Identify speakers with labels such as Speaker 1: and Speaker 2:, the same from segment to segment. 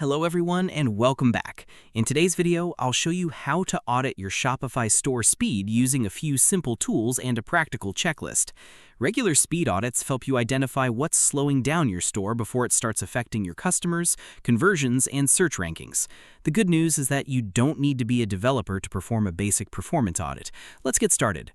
Speaker 1: Hello everyone and welcome back. In today's video, I'll show you how to audit your Shopify store speed using a few simple tools and a practical checklist. Regular speed audits help you identify what's slowing down your store before it starts affecting your customers, conversions, and search rankings. The good news is that you don't need to be a developer to perform a basic performance audit. Let's get started.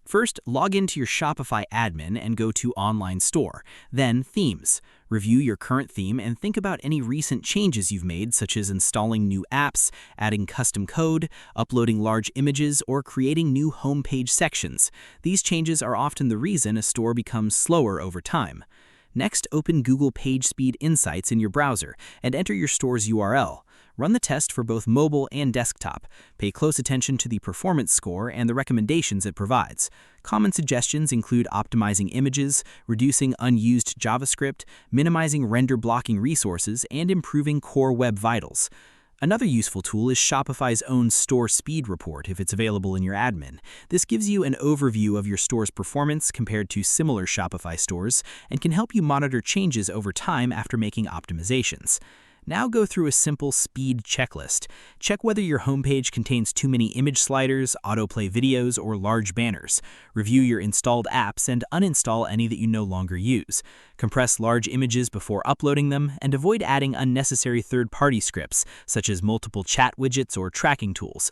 Speaker 1: First, log into your Shopify admin and go to Online Store. Then, Themes. Review your current theme and think about any recent changes you've made, such as installing new apps, adding custom code, uploading large images, or creating new homepage sections. These changes are often the reason a store becomes slower over time. Next, open Google PageSpeed Insights in your browser and enter your store's URL. Run the test for both mobile and desktop. Pay close attention to the performance score and the recommendations it provides. Common suggestions include optimizing images, reducing unused JavaScript, minimizing render blocking resources, and improving core web vitals. Another useful tool is Shopify's own Store Speed Report if it's available in your admin. This gives you an overview of your store's performance compared to similar Shopify stores and can help you monitor changes over time after making optimizations. Now go through a simple speed checklist. Check whether your homepage contains too many image sliders, autoplay videos, or large banners. Review your installed apps and uninstall any that you no longer use. Compress large images before uploading them, and avoid adding unnecessary third-party scripts, such as multiple chat widgets or tracking tools.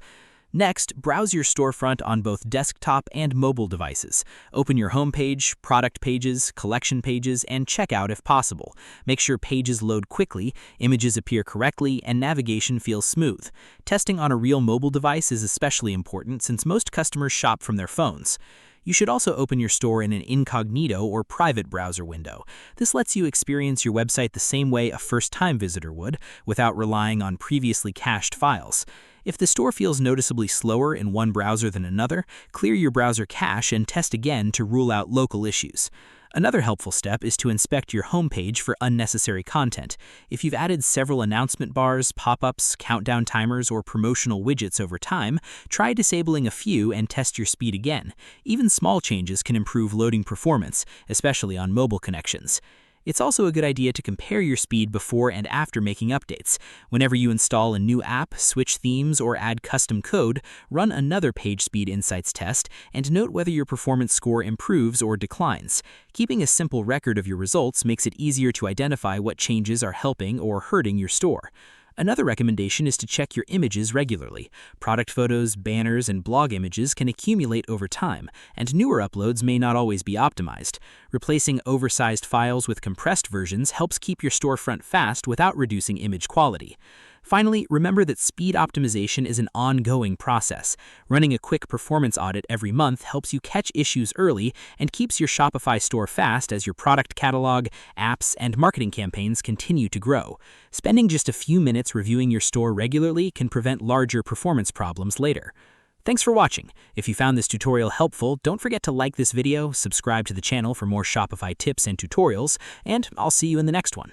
Speaker 1: Next, browse your storefront on both desktop and mobile devices. Open your homepage, product pages, collection pages, and checkout if possible. Make sure pages load quickly, images appear correctly, and navigation feels smooth. Testing on a real mobile device is especially important since most customers shop from their phones. You should also open your store in an incognito or private browser window. This lets you experience your website the same way a first-time visitor would, without relying on previously cached files. If the store feels noticeably slower in one browser than another, clear your browser cache and test again to rule out local issues. Another helpful step is to inspect your homepage for unnecessary content. If you've added several announcement bars, pop-ups, countdown timers, or promotional widgets over time, try disabling a few and test your speed again. Even small changes can improve loading performance, especially on mobile connections. It's also a good idea to compare your speed before and after making updates. Whenever you install a new app, switch themes, or add custom code, run another PageSpeed Insights test and note whether your performance score improves or declines. Keeping a simple record of your results makes it easier to identify what changes are helping or hurting your store. Another recommendation is to check your images regularly. Product photos, banners, and blog images can accumulate over time, and newer uploads may not always be optimized. Replacing oversized files with compressed versions helps keep your storefront fast without reducing image quality. Finally, remember that speed optimization is an ongoing process. Running a quick performance audit every month helps you catch issues early and keeps your Shopify store fast as your product catalog, apps, and marketing campaigns continue to grow. Spending just a few minutes reviewing your store regularly can prevent larger performance problems later. Thanks for watching. If you found this tutorial helpful, don't forget to like this video, subscribe to the channel for more Shopify tips and tutorials, and I'll see you in the next one.